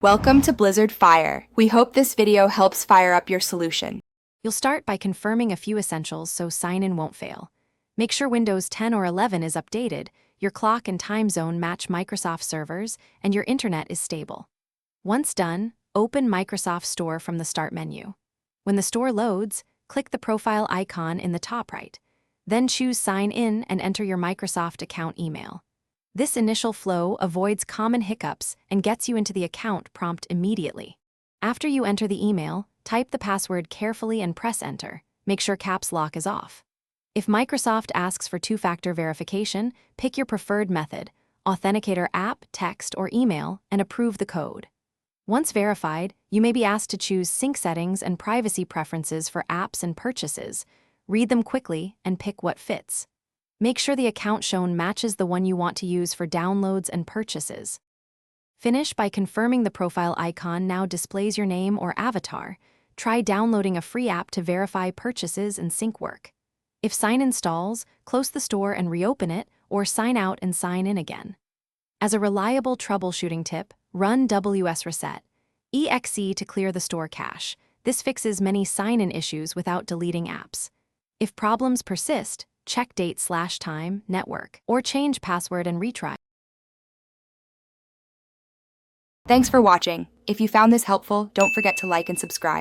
Welcome to Blizzard Fire. We hope this video helps fire up your solution. You'll start by confirming a few essentials so sign-in won't fail. Make sure Windows 10 or 11 is updated, your clock and time zone match Microsoft servers, and your internet is stable. Once done, open Microsoft Store from the Start menu. When the store loads, click the profile icon in the top right. Then choose Sign In and enter your Microsoft account email. This initial flow avoids common hiccups and gets you into the account prompt immediately. After you enter the email, type the password carefully and press Enter. Make sure Caps Lock is off. If Microsoft asks for two-factor verification, pick your preferred method, Authenticator app, text, or email, and approve the code. Once verified, you may be asked to choose sync settings and privacy preferences for apps and purchases. Read them quickly and pick what fits. Make sure the account shown matches the one you want to use for downloads and purchases. Finish by confirming the profile icon now displays your name or avatar. Try downloading a free app to verify purchases and sync work. If sign-in stalls, close the store and reopen it, or sign out and sign in again. As a reliable troubleshooting tip, run WS Reset exe to clear the store cache. This fixes many sign-in issues without deleting apps. If problems persist, check date/time, network, or change password and retry. Thanks for watching. If you found this helpful, don't forget to like and subscribe.